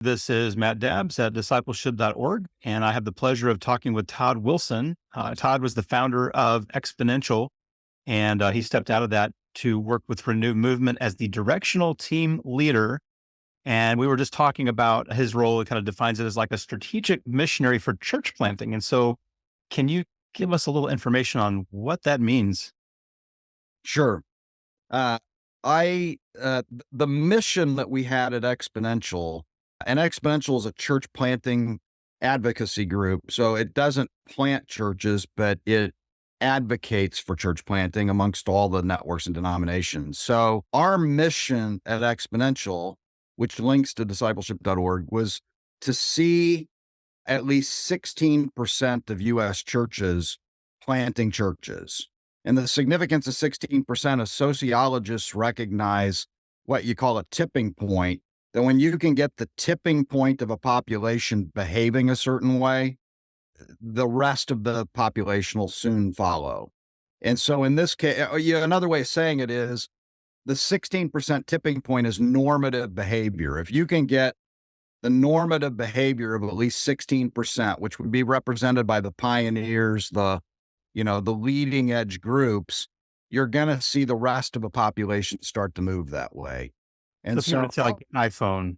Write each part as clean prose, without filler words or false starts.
This is Matt Dabbs at Discipleship.org, and I have the pleasure of talking with Todd Wilson. Todd was the founder of Exponential, and he stepped out of that to work with Renew Movement as the directional team leader. And we were just talking about his role. It kind of defines it as like a strategic missionary for church planting. And so, can you give us a little information on what that means? Sure. Uh, the mission that we had at Exponential, and Exponential is a church planting advocacy group. So it doesn't plant churches, but it advocates for church planting amongst all the networks and denominations. So our mission at Exponential, which links to discipleship.org, was to see at least 16% of U.S. churches planting churches. And the significance of 16% is sociologists recognize what you call a tipping point, that when you can get the tipping point of a population behaving a certain way, the rest of the population will soon follow. And so in this case, another way of saying it is the 16% tipping point is normative behavior. If you can get the normative behavior of at least 16%, which would be represented by the pioneers, the leading edge groups, you're going to see the rest of the population start to move that way. So, And if you were so to say like an iPhone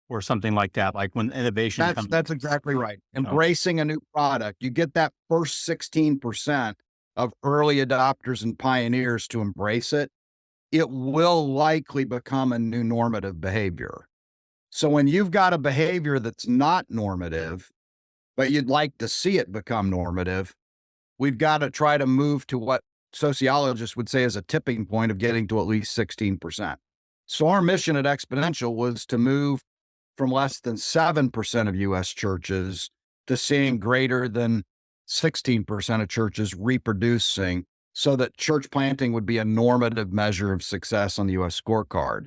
or something like that, like when innovation that's comes, that's exactly right. you know, Embracing a new product, you get that first 16% of early adopters and pioneers to embrace it, it will likely become a new normative behavior. So when you've got a behavior that's not normative, but you'd like to see it become normative, we've got to try to move to what sociologists would say is a tipping point of getting to at least 16%. So our mission at Exponential was to move from less than 7% of U.S. churches to seeing greater than 16% of churches reproducing, so that church planting would be a normative measure of success on the U.S. scorecard.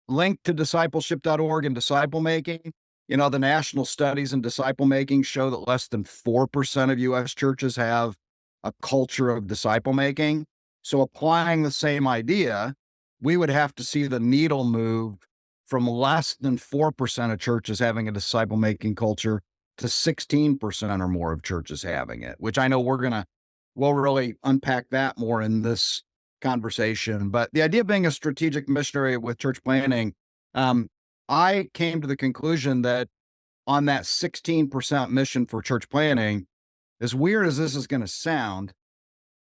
Linked to discipleship.org and disciple making, the national studies in disciple making show that less than 4% of U.S. churches have a culture of disciple making. So applying the same idea, we would have to see the needle move from less than 4% of churches having a disciple making culture to 16% or more of churches having it, which I know we'll really unpack that more in this conversation. But the idea of being a strategic missionary with church planting, I came to the conclusion that on that 16% mission for church planting, as weird as this is going to sound,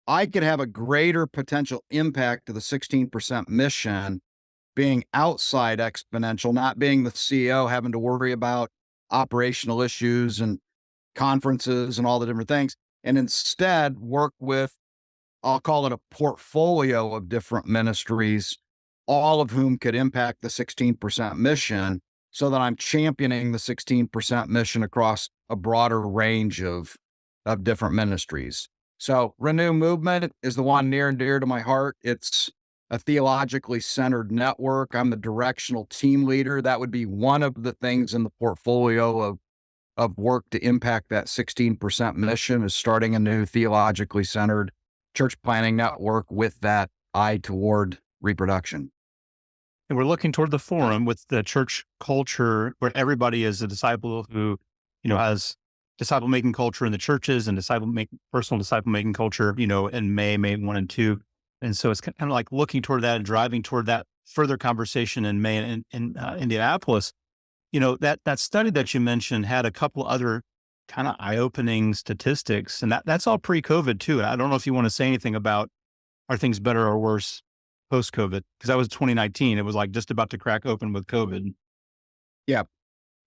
I could have a greater potential impact to the 16% mission being outside Exponential, not being the CEO, having to worry about operational issues and conferences and all the different things, and instead work with, I'll call it a portfolio of different ministries, all of whom could impact the 16% mission, so that I'm championing the 16% mission across a broader range of different ministries. So Renew Movement is the one near and dear to my heart. It's a theologically centered network. I'm the directional team leader. That would be one of the things in the portfolio of work to impact that 16% mission, is starting a new theologically centered church planting network with that eye toward reproduction. and we're looking toward the forum with the church culture where everybody is a disciple who, has disciple making culture in the churches and personal disciple making culture, in May 1 and 2. And so it's kind of like looking toward that and driving toward that further conversation in May in Indianapolis. That study that you mentioned had a couple other kind of eye-opening statistics, and that's all pre-COVID too. I don't know if you want to say anything about, are things better or worse post-COVID? Because that was 2019. It was like just about to crack open with COVID. Yeah.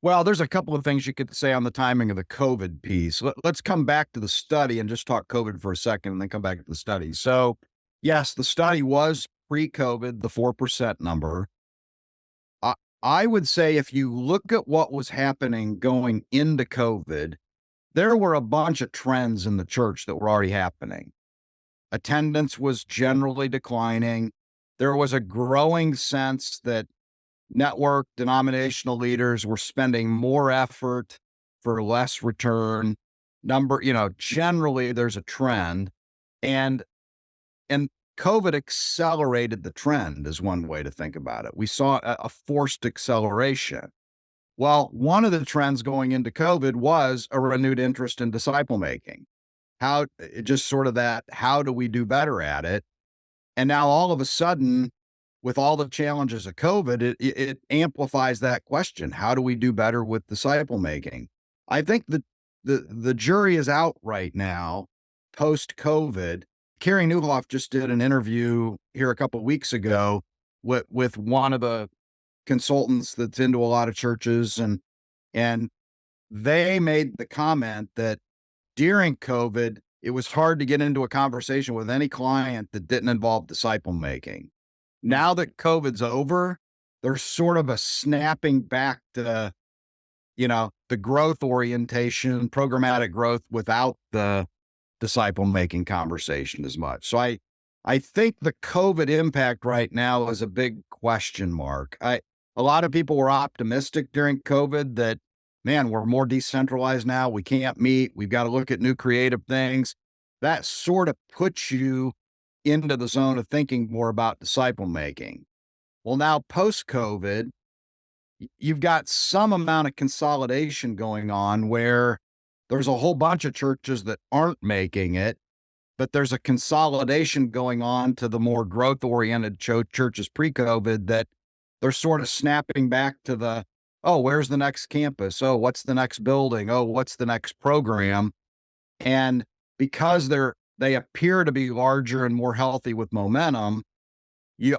Well, there's a couple of things you could say on the timing of the COVID piece. Let's come back to the study and just talk COVID for a second and then come back to the study. So, yes, the study was pre-COVID, the 4% number. I would say if you look at what was happening going into COVID, there were a bunch of trends in the church that were already happening. Attendance was generally declining. There was a growing sense that network denominational leaders were spending more effort for less return. Generally there's a trend, and COVID accelerated the trend is one way to think about it. We saw a forced acceleration. Well, one of the trends going into COVID was a renewed interest in disciple making. How just sort of that, how do we do better at it? And now all of a sudden, with all the challenges of COVID, it amplifies that question. How do we do better with disciple making? I think the jury is out right now, post COVID. Carey Nieuwhof just did an interview here a couple of weeks ago with one of the consultants that's into a lot of churches, and they made the comment that during COVID, it was hard to get into a conversation with any client that didn't involve disciple making. Now that COVID's over, there's sort of a snapping back to, the growth orientation, programmatic growth without the disciple making conversation as much. So I think the COVID impact right now is a big question mark. A lot of people were optimistic during COVID that, man, we're more decentralized now. We can't meet. We've got to look at new creative things. That sort of puts you into the zone of thinking more about disciple making. Well, now post COVID, you've got some amount of consolidation going on where there's a whole bunch of churches that aren't making it, but there's a consolidation going on to the more growth oriented churches pre COVID that they're sort of snapping back to the, oh, where's the next campus? Oh, what's the next building? Oh, what's the next program? And because they appear to be larger and more healthy with momentum,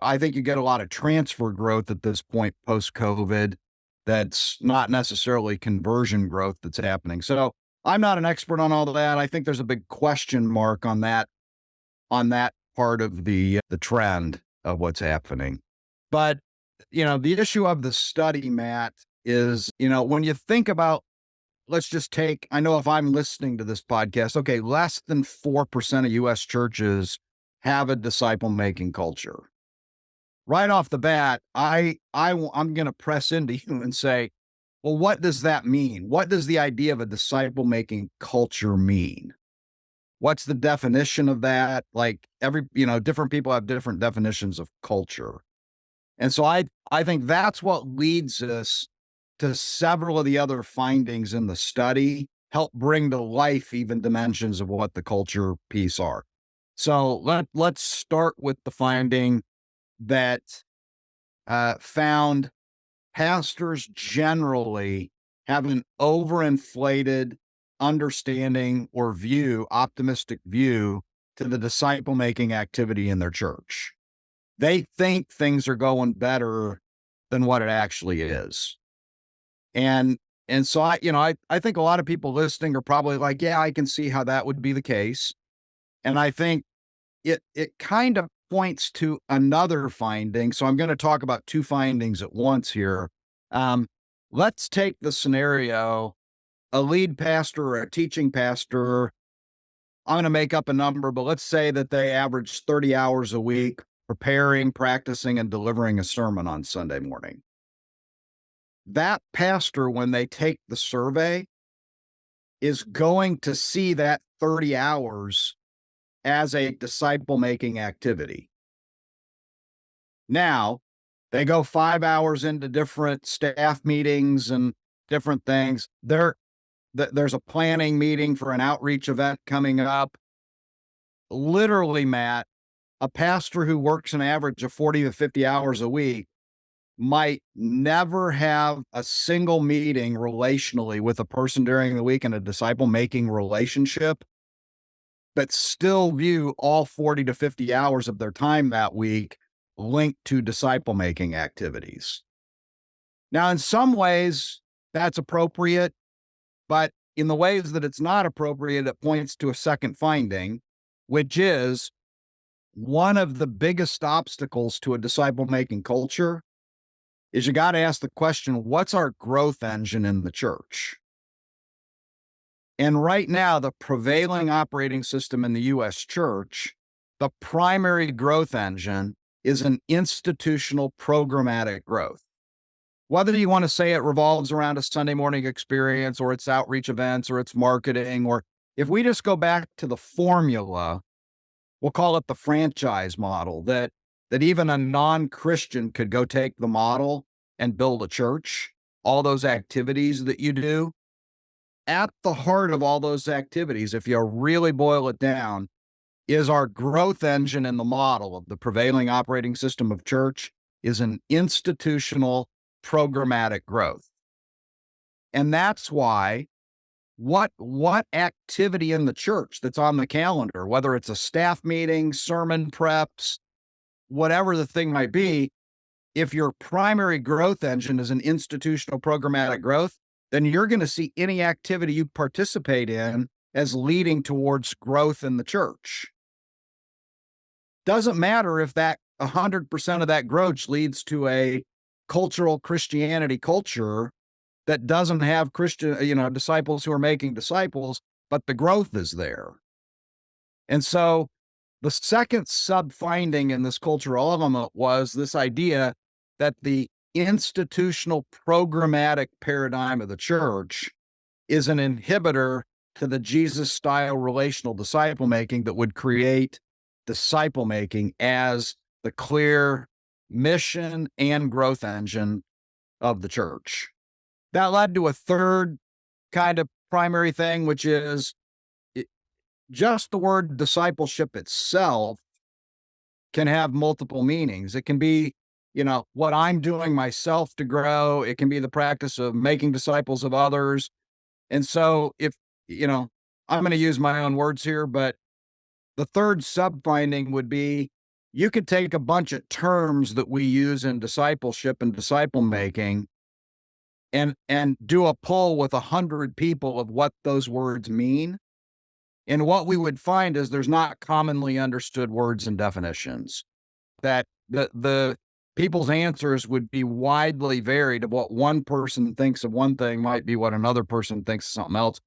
I think you get a lot of transfer growth at this point post COVID. That's not necessarily conversion growth that's happening. So I'm not an expert on all of that. I think there's a big question mark on that part of the trend of what's happening. But the issue of the study, Matt, is when you think about, let's just take, I know if I'm listening to this podcast, okay, less than 4% of U.S. churches have a disciple making culture. Right off the bat, I'm going to press into you and say, well, what does that mean? What does the idea of a disciple making culture mean? What's the definition of that? Like different people have different definitions of culture. And so I think that's what leads us to several of the other findings in the study, help bring to life even dimensions of what the culture piece are. So let's start with the finding that found pastors generally have an overinflated understanding or optimistic view to the disciple-making activity in their church. They think things are going better than what it actually is. And so I think a lot of people listening are probably like, yeah, I can see how that would be the case. And I think it kind of points to another finding. So I'm going to talk about two findings at once here. Let's take the scenario, a lead pastor or a teaching pastor. I'm going to make up a number, but let's say that they average 30 hours a week preparing, practicing, and delivering a sermon on Sunday morning. That pastor, when they take the survey, is going to see that 30 hours as a disciple-making activity. Now, they go 5 hours into different staff meetings and different things. There's a planning meeting for an outreach event coming up. Literally, Matt, a pastor who works an average of 40 to 50 hours a week might never have a single meeting relationally with a person during the week in a disciple-making relationship, but still view all 40 to 50 hours of their time that week linked to disciple-making activities. Now, in some ways, that's appropriate, but in the ways that it's not appropriate, it points to a second finding, which is one of the biggest obstacles to a disciple-making culture is you got to ask the question, what's our growth engine in the church? And right now, the prevailing operating system in the U.S. church, the primary growth engine is an institutional programmatic growth. Whether you want to say it revolves around a Sunday morning experience or it's outreach events or it's marketing, or if we just go back to the formula, we'll call it the franchise model, that even a non-Christian could go take the model and build a church. all those activities that you do, at the heart of all those activities, if you really boil it down, is our growth engine in the model of the prevailing operating system of church is an institutional programmatic growth. And that's why what activity in the church that's on the calendar, whether it's a staff meeting, sermon preps, whatever the thing might be, if your primary growth engine is an institutional programmatic growth, then you're going to see any activity you participate in as leading towards growth in the church. Doesn't matter if that 100% of that growth leads to a cultural Christianity culture that doesn't have Christian, disciples who are making disciples, but the growth is there. And so the second sub-finding in this cultural element was this idea that the institutional programmatic paradigm of the church is an inhibitor to the Jesus-style relational disciple making that would create disciple making as the clear mission and growth engine of the church. That led to a third kind of primary thing, which is just the word discipleship itself can have multiple meanings. It can be, what I'm doing myself to grow. It can be the practice of making disciples of others. And so I'm going to use my own words here, but the third sub-finding would be you could take a bunch of terms that we use in discipleship and disciple making and do a poll with 100 people of what those words mean. And what we would find is there's not commonly understood words and definitions, that the people's answers would be widely varied. Of what one person thinks of one thing might be what another person thinks of something else.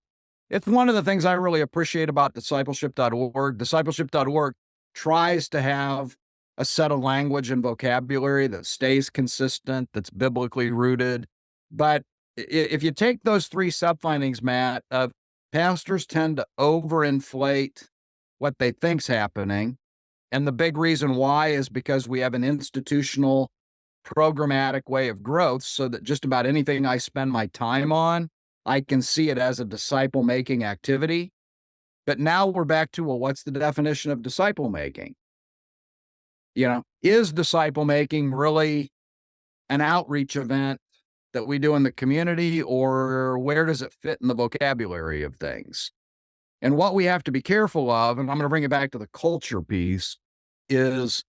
It's one of the things I really appreciate about Discipleship.org. Discipleship.org tries to have a set of language and vocabulary that stays consistent, that's biblically rooted. But if you take those three sub-findings, Matt, of pastors tend to overinflate what they think's happening. And the big reason why is because we have an institutional programmatic way of growth, so that just about anything I spend my time on, I can see it as a disciple making activity. But now we're back to, well, what's the definition of disciple making? Is disciple making really an outreach event that we do in the community, or where does it fit in the vocabulary of things? And what we have to be careful of, and I'm going to bring it back to the culture piece, is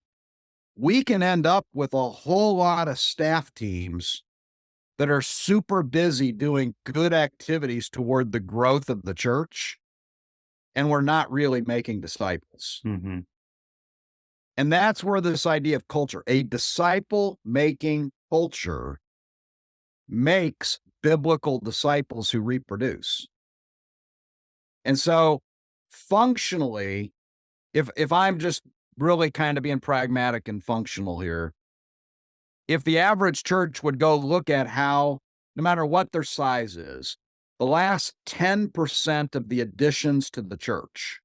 we can end up with a whole lot of staff teams that are super busy doing good activities toward the growth of the church, and we're not really making disciples. Mm-hmm. And that's where this idea of culture, a disciple-making culture, makes biblical disciples who reproduce. And so functionally, if I'm just really kind of being pragmatic and functional here, if the average church would go look at how, no matter what their size is, the last 10% of the additions to the church,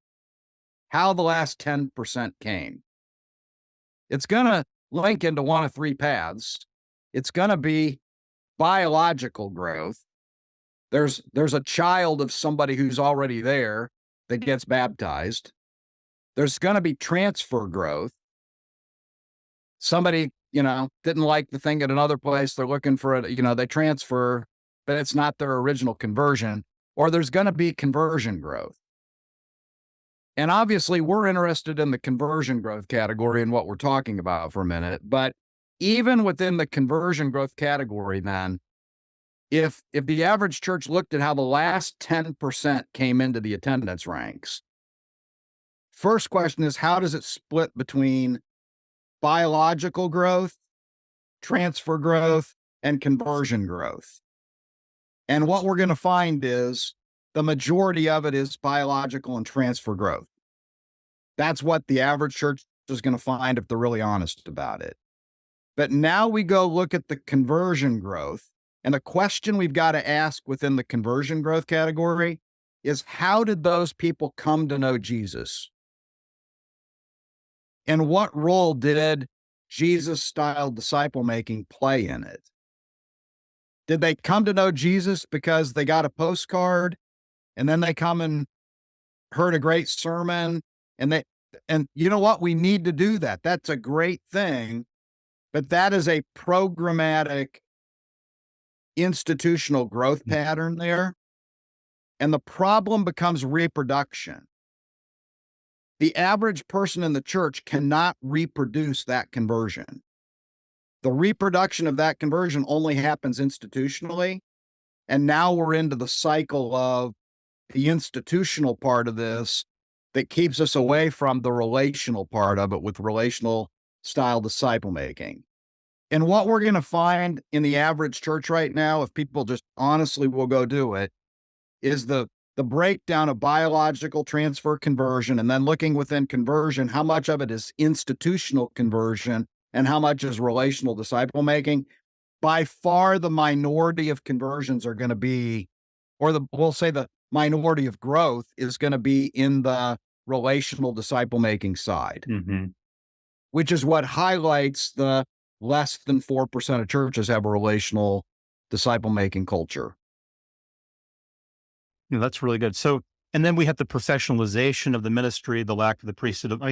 how the last 10% came, it's going to link into one of three paths. It's going to be biological growth. There's a child of somebody who's already there that gets baptized. There's going to be transfer growth. Somebody, didn't like the thing at another place. They're looking for it. They transfer, but it's not their original conversion. Or there's going to be conversion growth. And obviously, we're interested in the conversion growth category and what we're talking about for a minute. But even within the conversion growth category, then, if the average church looked at how the last 10% came into the attendance ranks, first question is, how does it split between biological growth, transfer growth, and conversion growth? And what we're going to find is the majority of it is biological and transfer growth. That's what the average church is going to find if they're really honest about it. But now we go look at the conversion growth. And the question we've got to ask within the conversion growth category is, how did those people come to know Jesus? And what role did Jesus-style disciple making play in it? Did they come to know Jesus because they got a postcard and then they come and heard a great sermon and you know what? We need to do that. That's a great thing, but that is a programmatic institutional growth pattern there. And the problem becomes reproduction. The average person in the church cannot reproduce that conversion. The reproduction of that conversion only happens institutionally. And now we're into the cycle of the institutional part of this that keeps us away from the relational part of it with relational style disciple making. And what we're going to find in the average church right now, if people just honestly will go do it, is the breakdown of biological transfer conversion, and then looking within conversion, how much of it is institutional conversion and how much is relational disciple making. By far, the minority of conversions are going to be, we'll say the minority of growth is going to be in the relational disciple making side, which is what highlights the less than 4% of churches have a relational disciple making culture. Yeah, that's really good. So, and then we have the professionalization of the ministry, the lack of the priesthood.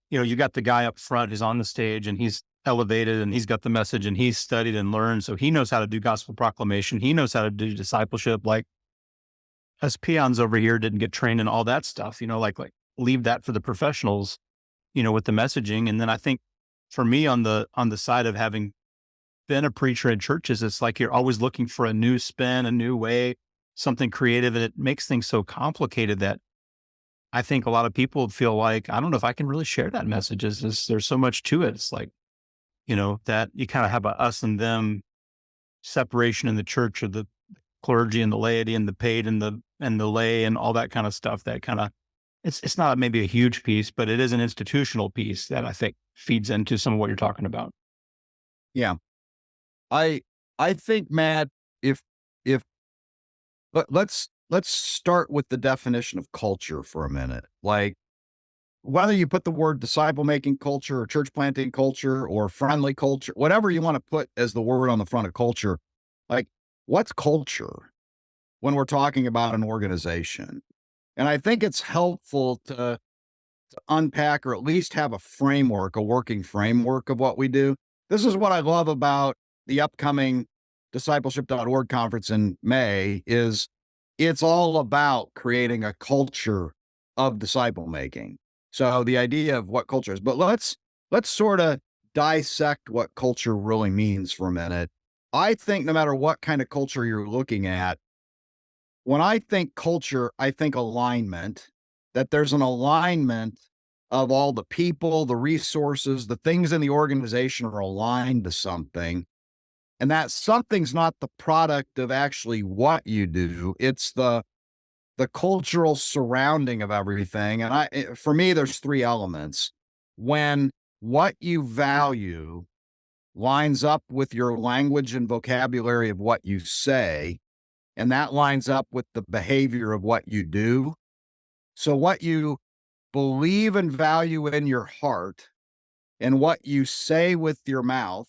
You got the guy up front who's on the stage and he's elevated and he's got the message and he's studied and learned. So he knows how to do gospel proclamation. He knows how to do discipleship. Like us peons over here didn't get trained in all that stuff, like leave that for the professionals, with the messaging. And then I think for me on the side of having been a preacher in churches, it's like you're always looking for a new spin, a new way, something creative. And it makes things so complicated that I think a lot of people feel like, I don't know if I can really share that message. There's so much to it. It's like, that you kind of have a us and them separation in the church of the clergy and the laity and the paid and the lay and all that kind of stuff that kind of, it's not maybe a huge piece, but it is an institutional piece that I think feeds into some of what you're talking about. Yeah. I think, Matt, if let's start with the definition of culture for a minute. Like, whether you put the word disciple making culture or church planting culture or friendly culture, whatever you want to put as the word on the front of culture, like, what's culture when we're talking about an organization? And I think it's helpful to unpack or at least have a framework, a working framework of what we do. This is what I love about the upcoming Discipleship.org conference in May is it's all about creating a culture of disciple making. So the idea of what culture is, but let's sort of dissect what culture really means for a minute. I think no matter what kind of culture you're looking at, when I think culture, I think alignment, that there's an alignment of all the people, the resources, the things in the organization are aligned to something. And that something's not the product of actually what you do. It's the cultural surrounding of everything. And for me, there's three elements. When what you value lines up with your language and vocabulary of what you say, and that lines up with the behavior of what you do. So what you believe and value in your heart and what you say with your mouth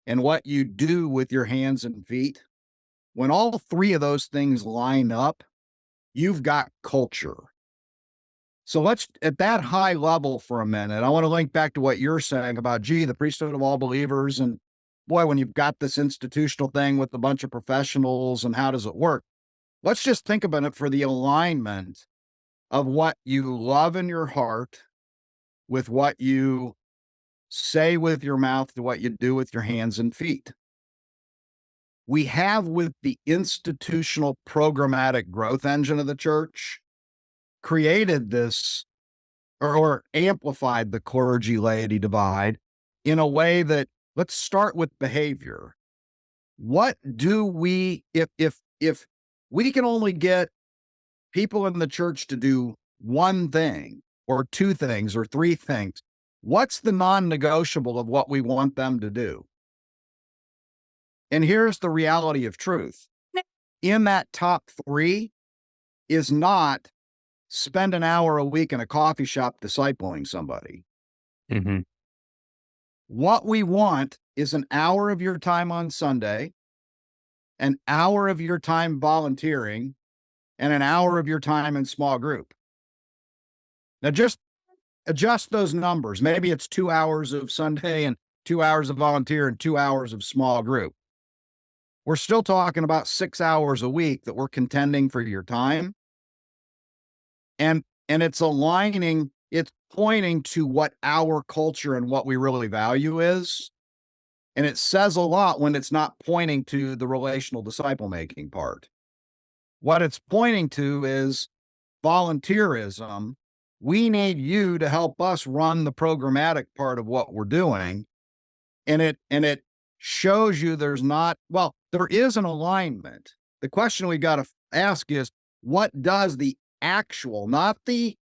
and what you do with your hands and feet, when all three of those things line up, you've got culture. So let's, at that high level for a minute, I want to link back to what you're saying about, the priesthood of all believers. And boy, when you've got this institutional thing with a bunch of professionals and how does it work? Let's just think about it for the alignment of what you love in your heart with what you say with your mouth to what you do with your hands and feet. We have, with the institutional programmatic growth engine of the church, created this or amplified the clergy-laity divide in a way that, let's start with behavior. What do we, if we can only get people in the church to do one thing or two things or three things, what's the non-negotiable of what we want them to do? And here's the reality of truth. In that top three is not spend an hour a week in a coffee shop discipling somebody. Mm-hmm. What we want is an hour of your time on Sunday an hour of your time volunteering and an hour of your time in small group. Now just adjust those numbers. Maybe it's 2 hours of Sunday and 2 hours of volunteer and 2 hours of small group. We're still talking about 6 hours a week that we're contending for your time. And it's aligning, it's pointing to what our culture and what we really value is. And it says a lot when it's not pointing to the relational disciple making part. What it's pointing to is volunteerism. We need you to help us run the programmatic part of what we're doing. And it shows you there is an alignment. The question we got to ask is, what does the actual, not the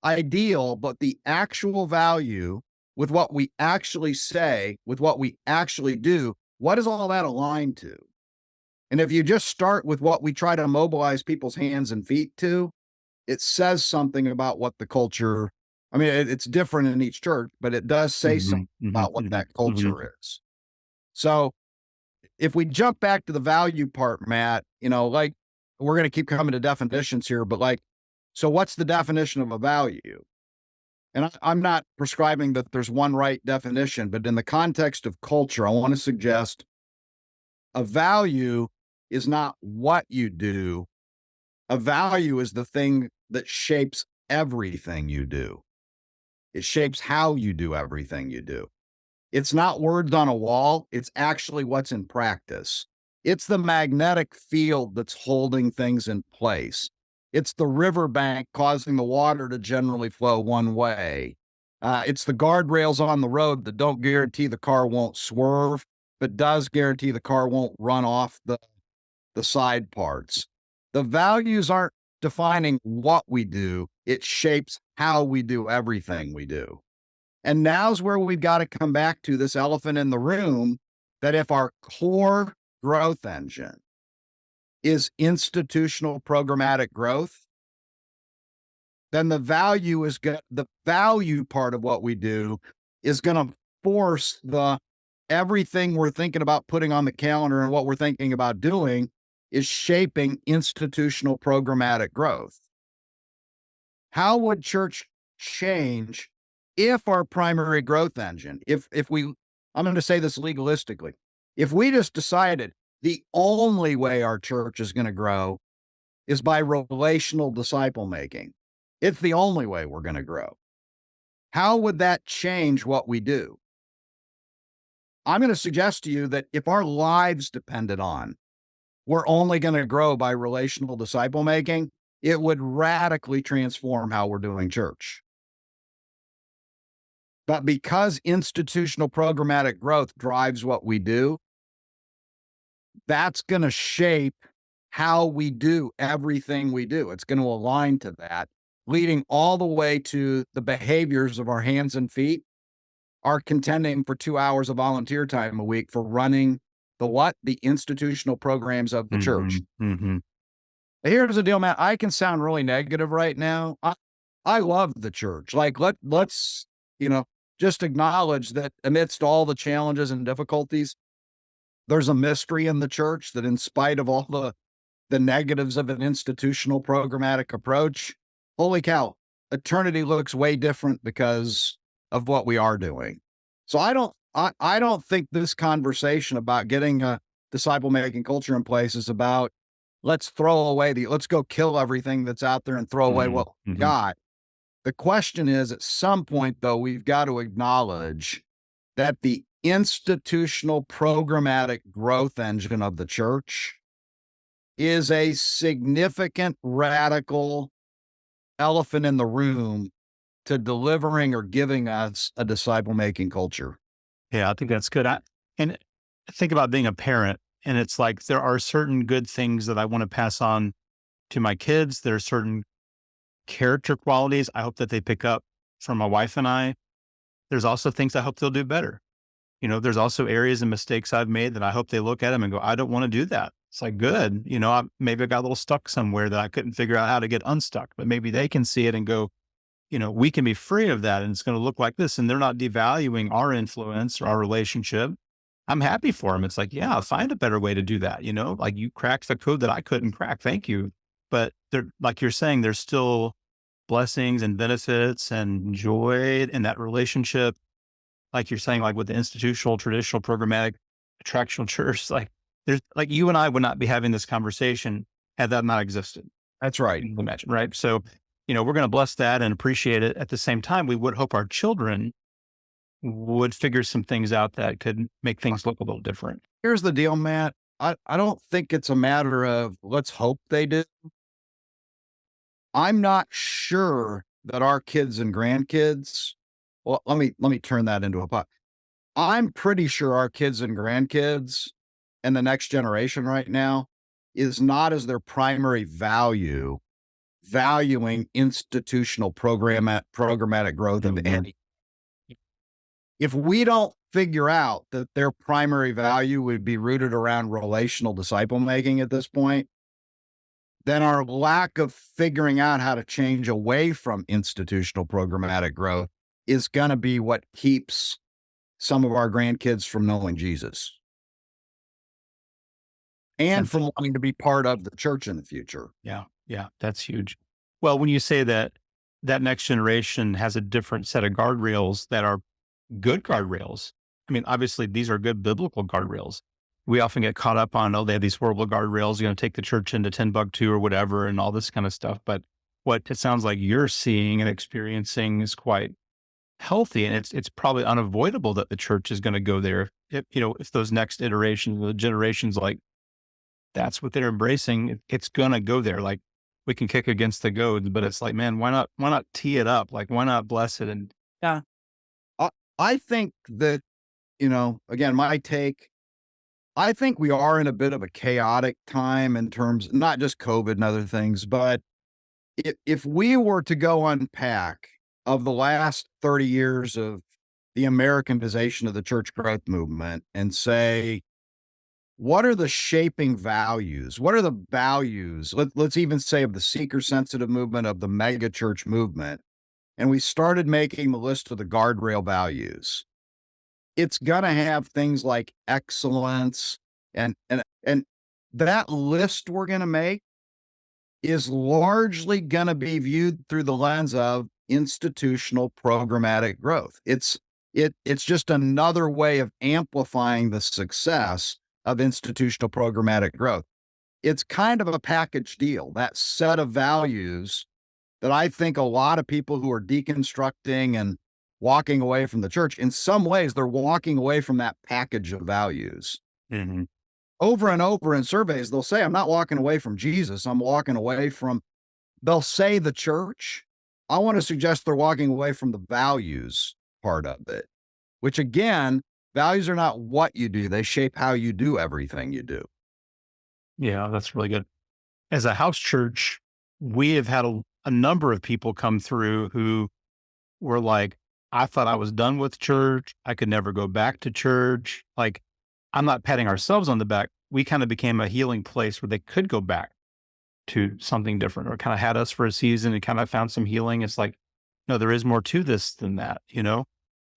ideal, but the actual value with what we actually say, with what we actually do, what is all that aligned to? And if you just start with what we try to mobilize people's hands and feet to, it says something about what the culture, I mean, it's different in each church, but it does say something about what that culture is. So if we jump back to the value part, Matt, like we're going to keep coming to definitions here, but so what's the definition of a value? And I'm not prescribing that there's one right definition, but in the context of culture, I want to suggest a value is not what you do. A value is the thing that shapes everything you do. It shapes how you do everything you do. It's not words on a wall. It's actually what's in practice. It's the magnetic field that's holding things in place. It's the riverbank causing the water to generally flow one way. It's the guardrails on the road that don't guarantee the car won't swerve, but does guarantee the car won't run off the side parts. The values aren't defining what we do. It shapes how we do everything we do. And now's where we've got to come back to this elephant in the room, that if our core growth engine is institutional programmatic growth, then the value part of what we do is going to force everything we're thinking about putting on the calendar and what we're thinking about doing is shaping institutional programmatic growth. How would church change if our primary growth engine, I'm going to say this legalistically, if we just decided the only way our church is going to grow is by relational disciple making, it's the only way we're going to grow, how would that change what we do? I'm going to suggest to you that if our lives depended on we're only going to grow by relational disciple making, it would radically transform how we're doing church. But because institutional programmatic growth drives what we do, that's going to shape how we do everything we do. It's going to align to that, leading all the way to the behaviors of our hands and feet are contending for 2 hours of volunteer time a week for running the institutional programs of the church. Here's the deal, Matt. I can sound really negative right now. I love the church. Let's just acknowledge that amidst all the challenges and difficulties, there's a mystery in the church that, in spite of all the negatives of an institutional programmatic approach, holy cow, eternity looks way different because of what we are doing. So I don't think this conversation about getting a disciple making culture in place is about let's go kill everything that's out there and throw away what we got. The question is, at some point, though, we've got to acknowledge that the institutional programmatic growth engine of the church is a significant radical elephant in the room to delivering or giving us a disciple-making culture. Yeah, I think that's good. And think about being a parent, and it's like there are certain good things that I want to pass on to my kids. There are certain character qualities I hope that they pick up from my wife and I. There's also things I hope they'll do better. There's also areas and mistakes I've made that I hope they look at them and go, I don't want to do that. It's like, good. Maybe I got a little stuck somewhere that I couldn't figure out how to get unstuck, but maybe they can see it and go, we can be free of that and it's going to look like this. And they're not devaluing our influence or our relationship. I'm happy for them. It's like, yeah, find a better way to do that. Like you cracked the code that I couldn't crack. Thank you. But there, like you're saying, there's still blessings and benefits and joy in that relationship. Like you're saying, like with the institutional, traditional, programmatic, attractional church, like there's like you and I would not be having this conversation had that not existed. That's right. You can imagine, right? So, we're going to bless that and appreciate it. At the same time, we would hope our children would figure some things out that could make things look a little different. Here's the deal, Matt. I don't think it's a matter of let's hope they do. I'm not sure that our kids and grandkids, well, let me turn that into a pot. I'm pretty sure our kids and grandkids and the next generation right now is not as their primary value, valuing institutional programmatic growth of Mhm. any. If we don't figure out that their primary value would be rooted around relational disciple making at this point, then our lack of figuring out how to change away from institutional programmatic growth is going to be what keeps some of our grandkids from knowing Jesus and And from wanting to be part of the church in the future. yeah, yeah, that's huge. Well, when you say that that next generation has a different set of guardrails that are good guardrails, I mean, obviously these are good biblical guardrails. We often get caught up on, oh, they have these horrible guardrails, take the church into Timbuktu or whatever and all this kind of stuff. But what it sounds like you're seeing and experiencing is quite healthy. And it's probably unavoidable that the church is going to go there. If those next iterations, the generations, like that's what they're embracing, it's going to go there. Like we can kick against the goads, but it's like, man, why not tee it up? Like, why not bless it? And yeah, I, I think that, again, my take, I think we are in a bit of a chaotic time in terms, not just COVID and other things, but if we were to go unpack of the last 30 years of the Americanization of the church growth movement and say, what are the shaping values? What are the values? Let's even say of the seeker sensitive movement, of the mega church movement. And we started making the list of the guardrail values. It's going to have things like excellence and that list we're going to make is largely going to be viewed through the lens of institutional programmatic growth. It's just another way of amplifying the success of institutional programmatic growth. It's kind of a package deal, that set of values that I think a lot of people who are deconstructing and walking away from the church, in some ways, they're walking away from that package of values. mhm. Over and over in surveys, they'll say, I'm not walking away from Jesus. I'm walking away from, they'll say the church. I want to suggest they're walking away from the values part of it, which again, values are not what you do. They shape how you do everything you do. Yeah, that's really good. As a house church, we have had a number of people come through who were like, I thought I was done with church. I could never go back to church. Like, I'm not patting ourselves on the back. We kind of became a healing place where they could go back to something different, or kind of had us for a season and kind of found some healing. It's like, no, there is more to this than that.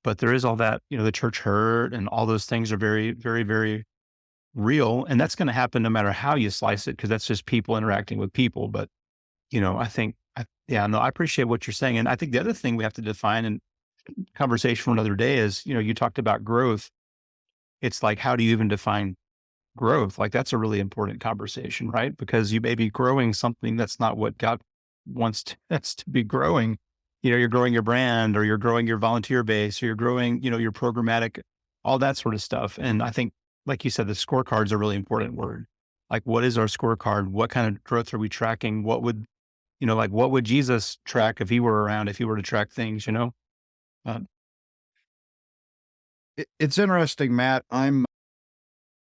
But there is all that, the church hurt and all those things are very, very, very real. And that's going to happen no matter how you slice it, because that's just people interacting with people. But, I think, yeah, no, I appreciate what you're saying. And I think the other thing we have to define, and conversation for another day, is, you talked about growth. It's like, how do you even define growth? Like, that's a really important conversation, right? Because you may be growing something that's not what God wants us to be growing. You're growing your brand, or you're growing your volunteer base, or you're growing, your programmatic, all that sort of stuff. And I think, like you said, the scorecard's a really important word. Like, what is our scorecard? What kind of growth are we tracking? What would Jesus track if he were around, if he were to track things? Uh, It's interesting, Matt. I'm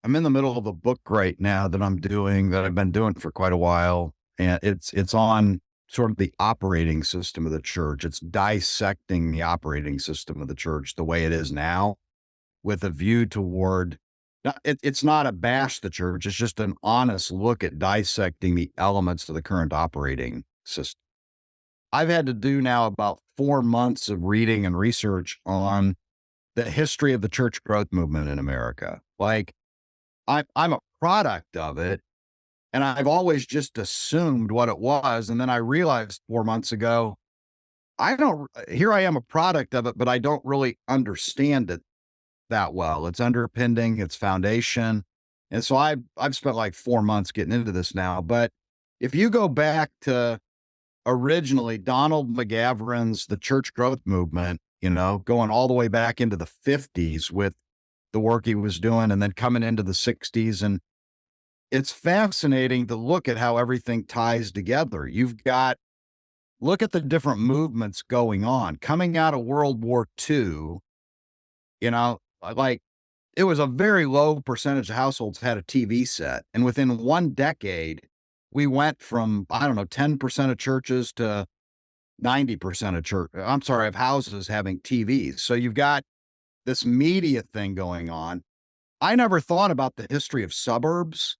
in the middle of a book right now that I'm doing that I've been doing for quite a while, and it's on sort of the operating system of the church. It's dissecting the operating system of the church the way it is now, with a view toward. It's not a bash the church. It's just an honest look at dissecting the elements of the current operating system. I've had to do now about 4 months of reading and research on the history of the church growth movement in America. Like I'm a product of it, and I've always just assumed what it was. And then I realized 4 months ago, here I am a product of it, but I don't really understand it that well. Its underpinning, its foundation. And so I've spent like 4 months getting into this now. But if you go back to originally Donald McGavran's The Church Growth Movement, going all the way back into the 50s with the work he was doing and then coming into the 60s. And it's fascinating to look at how everything ties together. Look at the different movements going on. Coming out of World War II, like it was a very low percentage of households had a TV set. And within 1 decade, we went from, I don't know, 10% of churches to 90% of houses having TVs. So you've got this media thing going on. I never thought about the history of suburbs.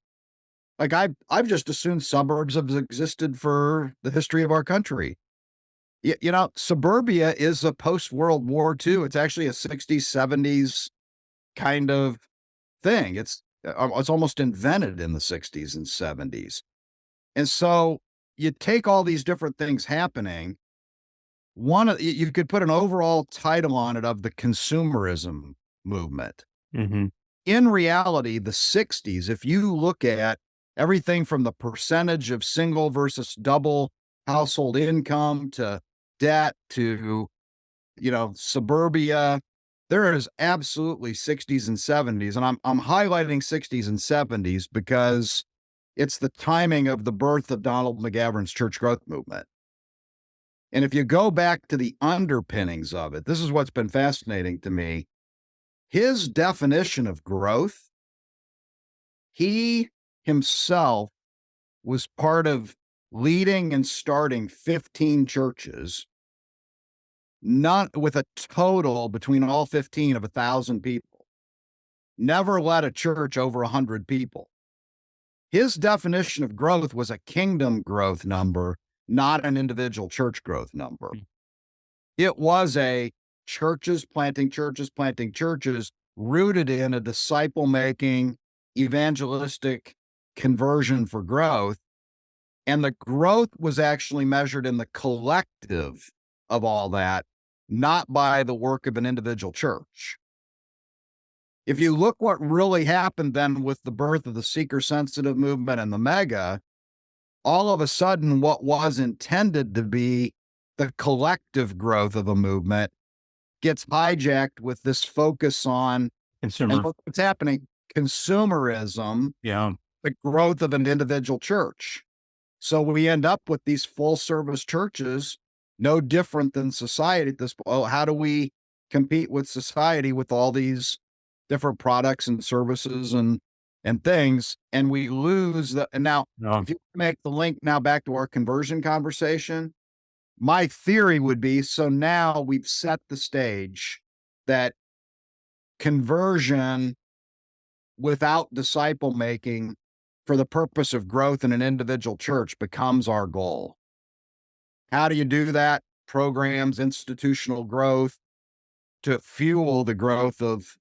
Like I've just assumed suburbs have existed for the history of our country. Suburbia is a post-World War II. It's actually a 60s, 70s kind of thing. It's almost invented in the 60s and 70s. And so you take all these different things happening. You could put an overall title on it of the consumerism movement. Mm-hmm. In reality, the 60s, if you look at everything from the percentage of single versus double household income to debt to, suburbia, there is absolutely 60s and 70s. And I'm highlighting 60s and 70s because it's the timing of the birth of Donald McGavran's church growth movement. And if you go back to the underpinnings of it, this is what's been fascinating to me. His definition of growth, he himself was part of leading and starting 15 churches, not with a total between all 15 of 1,000 people. Never led a church over 100 people. His definition of growth was a kingdom growth number, not an individual church growth number. It was a churches planting churches, rooted in a disciple-making, evangelistic conversion for growth. And the growth was actually measured in the collective of all that, not by the work of an individual church. If you look what really happened then with the birth of the seeker-sensitive movement and the mega, all of a sudden what was intended to be the collective growth of a movement gets hijacked with this focus on Consumer. and look what's happening, consumerism, Yeah. the growth of an individual church. So we end up with these full service churches, no different than society at this point. How do we compete with society with all these different products and services and things? And we lose and now, No. if you make the link now back to our conversion conversation, my theory would be, so now we've set the stage that conversion without disciple making for the purpose of growth in an individual church becomes our goal. How do you do that? Programs, institutional growth to fuel the growth of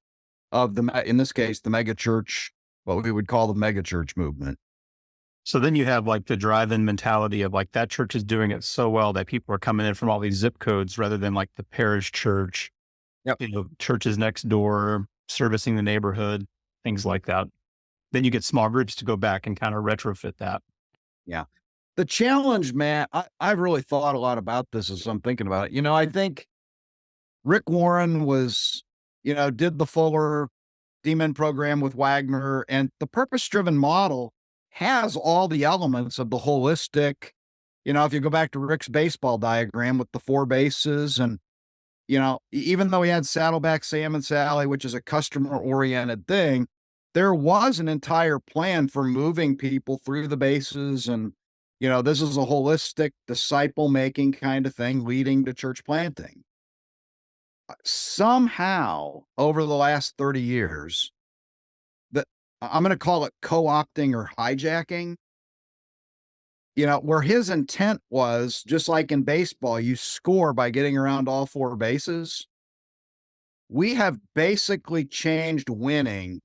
in this case, the mega church, what we would call the mega church movement. So then you have like the drive-in mentality of like that church is doing it so well that people are coming in from all these zip codes rather than like the parish church, Yep. Churches next door, servicing the neighborhood, things like that. Then you get small groups to go back and kind of retrofit that. Yeah. The challenge, Matt, I've really thought a lot about this as I'm thinking about it. I think Rick Warren was, did the Fuller Demon program with Wagner, and the purpose-driven model has all the elements of the holistic, if you go back to Rick's baseball diagram with the 4 bases and, even though he had Saddleback Sam and Sally, which is a customer-oriented thing, there was an entire plan for moving people through the bases. And, this is a holistic disciple-making kind of thing leading to church planting. Somehow, over the last 30 years, that I'm going to call it co-opting or hijacking, where his intent was, just like in baseball, you score by getting around all 4 bases. We have basically changed winning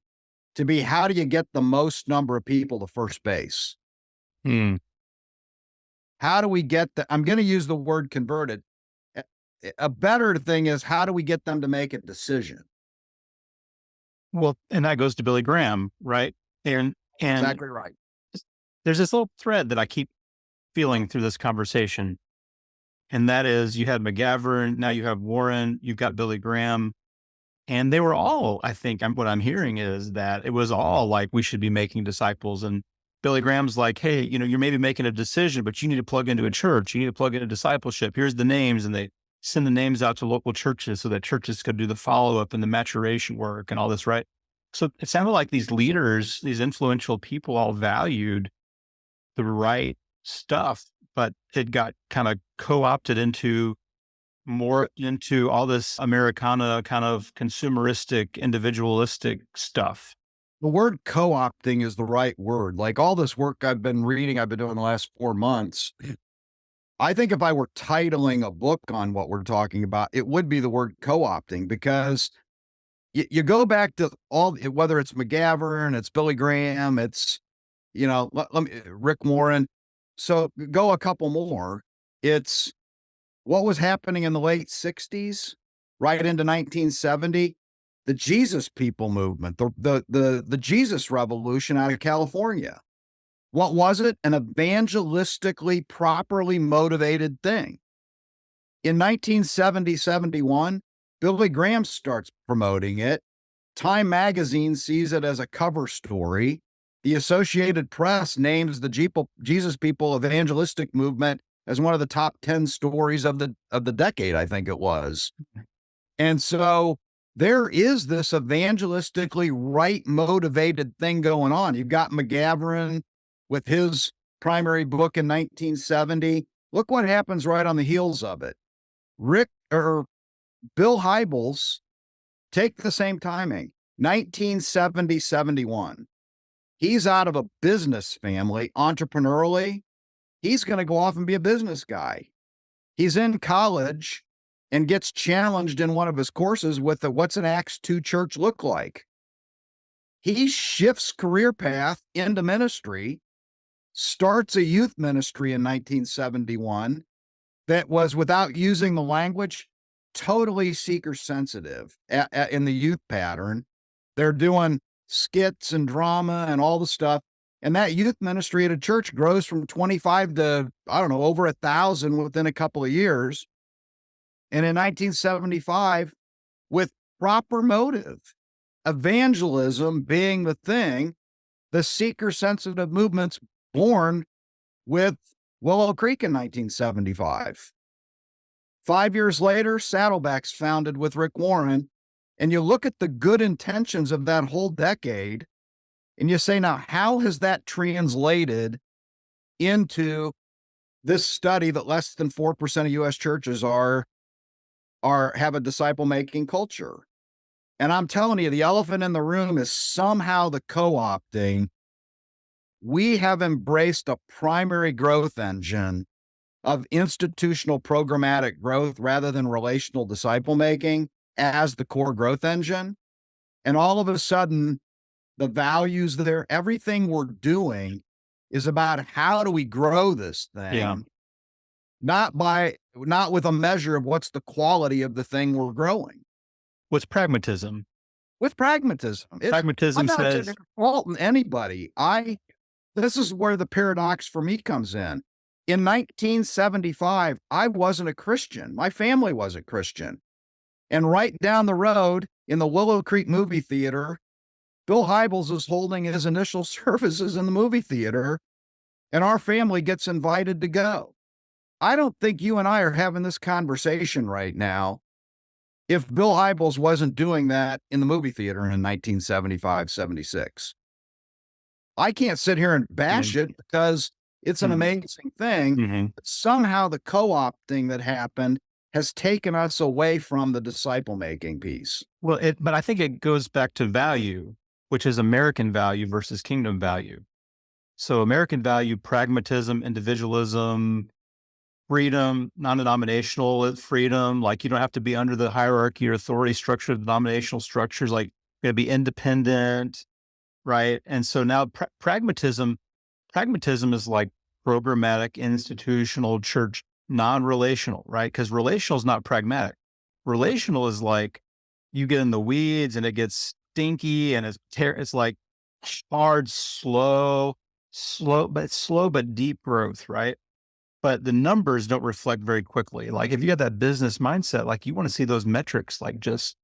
to be, how do you get the most number of people to first base? Hmm. How do we get the, I'm going to use the word converted. A a better thing is, how do we get them to make a decision? Well, and that goes to Billy Graham, right? And Exactly right. there's this little thread that I keep feeling through this conversation, and that is you had McGavern, now you have Warren, you've got Billy Graham, and they were all, I think, what I'm hearing is that it was all like, we should be making disciples. And Billy Graham's like, hey, you're maybe making a decision, but you need to plug into a church. You need to plug into discipleship. Here's the names. And they send the names out to local churches so that churches could do the follow up and the maturation work and all this, right? So it sounded like these leaders, these influential people all valued the right stuff, but it got kind of co-opted into more into all this Americana kind of consumeristic, individualistic stuff. The word co-opting is the right word. Like, all this work I've been reading, I've been doing the last 4 months. I think if I were titling a book on what we're talking about, it would be the word co-opting, because you go back to all, whether it's McGavern, it's Billy Graham, it's, let me, Rick Warren. So go a couple more. It's what was happening in the late 60s, right into 1970, the Jesus people movement, the Jesus revolution out of California. What was it? An evangelistically properly motivated thing. In 1970, 71, Billy Graham starts promoting it. Time magazine sees it as a cover story. The Associated Press names the Jesus people evangelistic movement as one of the top 10 stories of the decade, I think it was. And so there is this evangelistically right motivated thing going on. You've got McGavern with his primary book in 1970. Look what happens right on the heels of it. Bill Hybels, take the same timing, 1970, 71. He's out of a business family, entrepreneurially. He's going to go off and be a business guy. He's in college and gets challenged in one of his courses with what's an Acts 2 church look like. He shifts career path into ministry, starts a youth ministry in 1971 that was, without using the language, totally seeker sensitive in the youth pattern. They're doing skits and drama and all the stuff. And that youth ministry at a church grows from 25 to, I don't know, over 1,000 within a couple of years. And in 1975, with proper motive, evangelism being the thing, the seeker sensitive movement's born with Willow Creek in 1975. 5 years later, Saddleback's founded with Rick Warren. And you look at the good intentions of that whole decade, and you say, now, how has that translated into this study that less than 4% of U.S. churches have a disciple-making culture? And I'm telling you, the elephant in the room is somehow the co-opting. We have embraced a primary growth engine of institutional programmatic growth rather than relational disciple-making as the core growth engine. And all of a sudden, the values there, everything we're doing is about, how do we grow this thing? Yeah. Not with a measure of what's the quality of the thing we're growing. What's pragmatism? With pragmatism. I'm Pragmatism not says, faulting anybody. This is where the paradox for me comes in. In 1975, I wasn't a Christian. My family wasn't Christian. And right down the road in the Willow Creek movie theater, Bill Hybels is holding his initial services in the movie theater, and our family gets invited to go. I don't think you and I are having this conversation right now if Bill Hybels wasn't doing that in the movie theater in 1975, 76. I can't sit here and bash it because it's an amazing thing. mm-hmm. Somehow the co-opting that happened has taken us away from the disciple-making piece. Well, but I think it goes back to value, which is American value versus kingdom value. So American value, pragmatism, individualism, freedom, non-denominational freedom. Like, you don't have to be under the hierarchy or authority structure of denominational structures. Like, you're going to be independent. right? And so now pragmatism is like programmatic, institutional, church, non-relational, right? Because relational is not pragmatic. Relational is like you get in the weeds and it gets stinky and it's like hard, slow but deep growth, right? But the numbers don't reflect very quickly. Like if you got that business mindset, like you want to see those metrics like just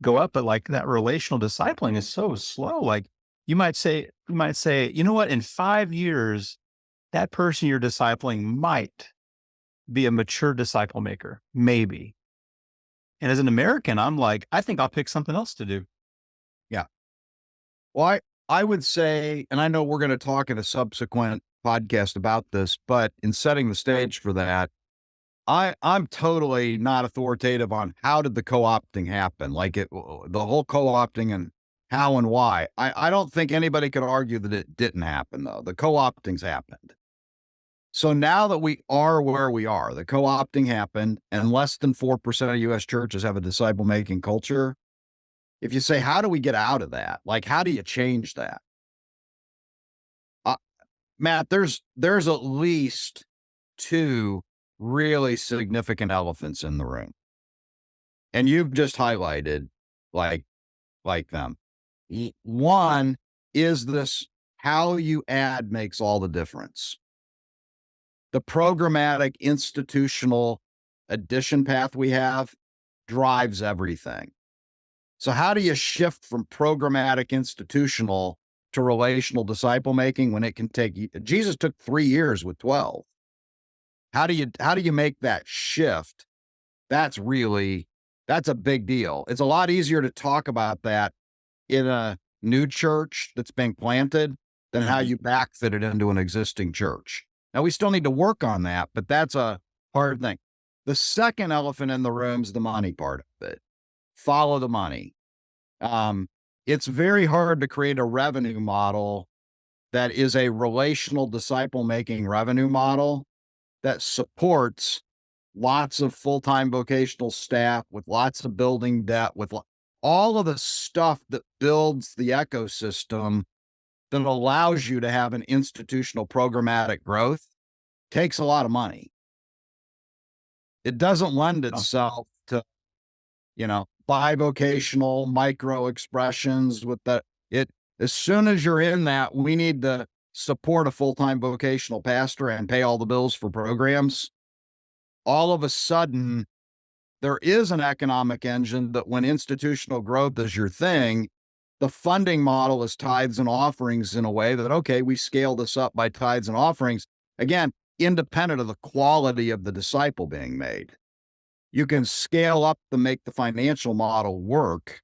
go up, but like that relational discipling is so slow. Like you might say, you know what, in 5 years, that person you're discipling might be a mature disciple maker, maybe. And as an American, I'm like, I think I'll pick something else to do. Yeah. Well, I would say, and I know we're going to talk in a subsequent podcast about this, but in setting the stage for that, I'm totally not authoritative on how did the co-opting happen, like the whole co-opting and how and why. I don't think anybody could argue that it didn't happen though. The co-opting's happened. So now that we are where we are, the co-opting happened, and less than 4% of U.S. churches have a disciple-making culture. If you say, how do we get out of that? Like, how do you change that? Uh, Matt, there's at least two really significant elephants in the room, and you've just highlighted like them. One is this: how you add makes all the difference. The programmatic institutional addition path we have drives everything. So how do you shift from programmatic institutional to relational disciple making when it can take Jesus took 3 years with 12? How do you make that shift? That's a big deal. It's a lot easier to talk about that in a new church that's being planted than how you backfit it into an existing church. Now we still need to work on that, but that's a hard thing. The second elephant in the room is the money part of it. Follow the money. It's very hard to create a revenue model that is a relational disciple making revenue model that supports lots of full-time vocational staff with lots of building debt, with all of the stuff that builds the ecosystem that allows you to have an institutional programmatic growth. Takes a lot of money. It doesn't lend itself to, bi-vocational micro expressions with as soon as you're in that, we need to support a full-time vocational pastor and pay all the bills for programs. All of a sudden, there is an economic engine that when institutional growth is your thing, the funding model is tithes and offerings in a way that, okay, we scale this up by tithes and offerings. Again, independent of the quality of the disciple being made. You can scale up to make the financial model work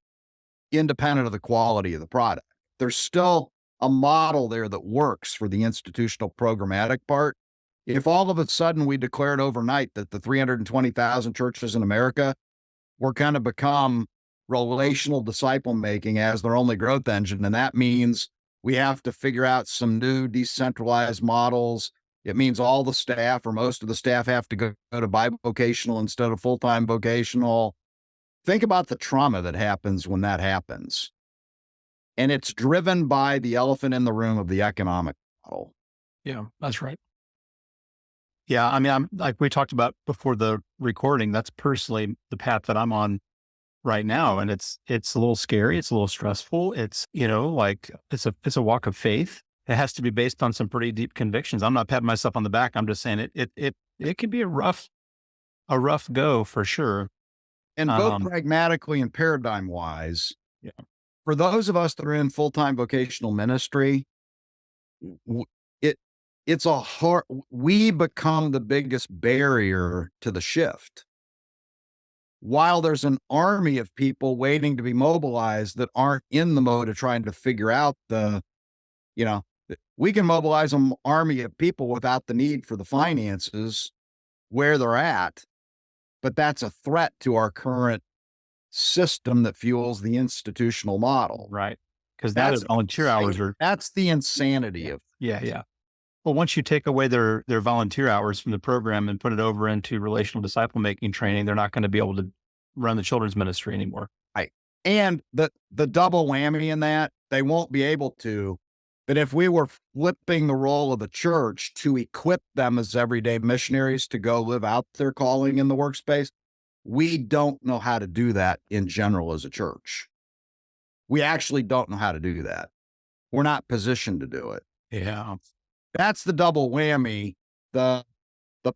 independent of the quality of the product. There's still a model there that works for the institutional programmatic part. If all of a sudden we declared overnight that the 320,000 churches in America were going to become relational disciple making as their only growth engine, and that means we have to figure out some new decentralized models. It means all the staff or most of the staff have to go to bi-vocational instead of full-time vocational. Think about the trauma that happens when that happens. And it's driven by the elephant in the room of the economic model. Yeah, that's right. Yeah, I mean, I'm like we talked about before the recording, that's personally the path that I'm on right now. And it's a little scary. It's a little stressful. It's, like it's a walk of faith. It has to be based on some pretty deep convictions. I'm not patting myself on the back. I'm just saying it can be a rough go for sure. And both pragmatically and paradigm wise, Yeah. for those of us that are in full-time vocational ministry, it's a hard, we become the biggest barrier to the shift. While there's an army of people waiting to be mobilized that aren't in the mode of trying to figure out we can mobilize an army of people without the need for the finances where they're at, but that's a threat to our current system that fuels the institutional model. Right. Because now their volunteer hours are. That's the insanity of. Yeah. Well, once you take away their volunteer hours from the program and put it over into relational disciple making training, they're not going to be able to run the children's ministry anymore. Right. And the double whammy in that, they won't be able to. But if we were flipping the role of the church to equip them as everyday missionaries to go live out their calling in the workspace, we don't know how to do that in general as a church. We actually don't know how to do that. We're not positioned to do it. Yeah. That's the double whammy. The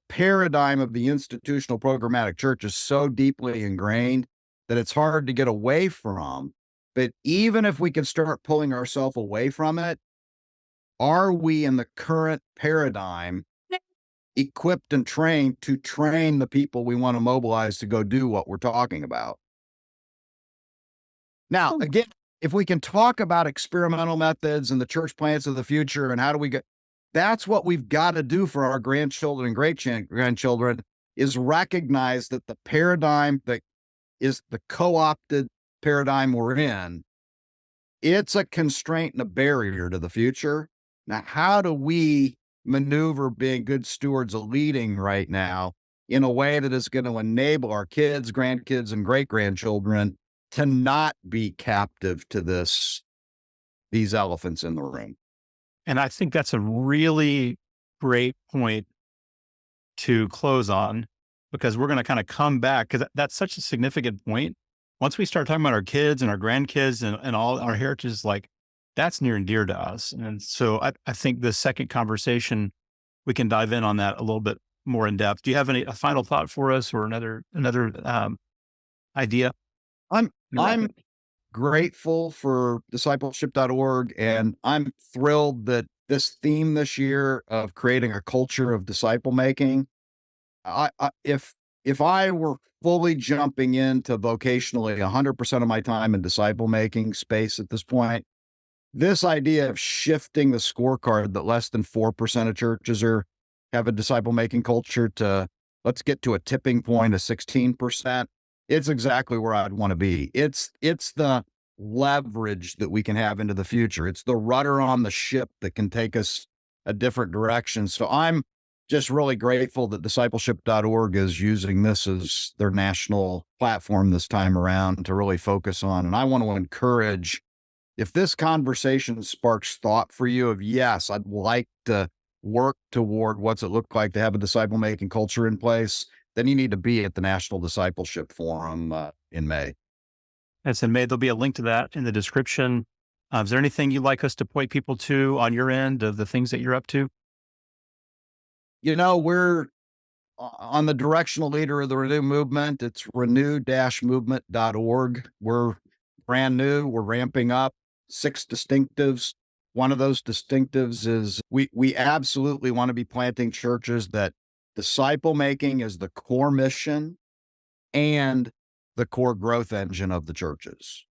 paradigm of the institutional programmatic church is so deeply ingrained that it's hard to get away from. But even if we can start pulling ourselves away from it, are we in the current paradigm equipped and trained to train the people we want to mobilize to go do what we're talking about? Now, again, if we can talk about experimental methods and the church plants of the future and how do we get, that's what we've got to do for our grandchildren and great grandchildren, is recognize that the paradigm that is the co-opted paradigm we're in, it's a constraint and a barrier to the future. Now, how do we maneuver being good stewards of leading right now in a way that is going to enable our kids, grandkids, and great grandchildren to not be captive to these elephants in the room? And I think that's a really great point to close on, because we're going to kind of come back, because that's such a significant point. Once we start talking about our kids and our grandkids and all our heritage, like that's near and dear to us. And so I think the second conversation, we can dive in on that a little bit more in depth. Do you have a final thought for us, or another idea? I'm grateful for Discipleship.org, and I'm thrilled that this theme this year of creating a culture of disciple making, if I were fully jumping into vocationally 100% of my time in disciple making space at this point, this idea of shifting the scorecard that less than 4% of churches have a disciple making culture to, let's get to a tipping point of 16%. It's exactly where I'd want to be. It's the leverage that we can have into the future. It's the rudder on the ship that can take us a different direction. So I'm just really grateful that discipleship.org is using this as their national platform this time around to really focus on. And I want to encourage, if this conversation sparks thought for you of, yes, I'd like to work toward what's it look like to have a disciple making culture in place, then you need to be at the National Discipleship Forum in May. That's in May. There'll be a link to that in the description. Is there anything you'd like us to point people to on your end of the things that you're up to? We're on the directional leader of the Renew movement. It's renew-movement.org. We're brand new. We're ramping up 6 distinctives. One of those distinctives is we absolutely want to be planting churches that disciple making is the core mission and the core growth engine of the churches.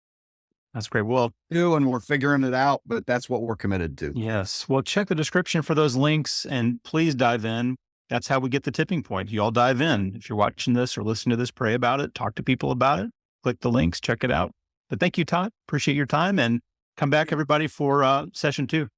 That's great. Well, And we're figuring it out, but that's what we're committed to. yes. Well, check the description for those links and please dive in. That's how we get the tipping point. You all dive in. If you're watching this or listening to this, pray about it, talk to people about it, click the links, check it out. But thank you, Todd. Appreciate your time, and come back, everybody, for session 2.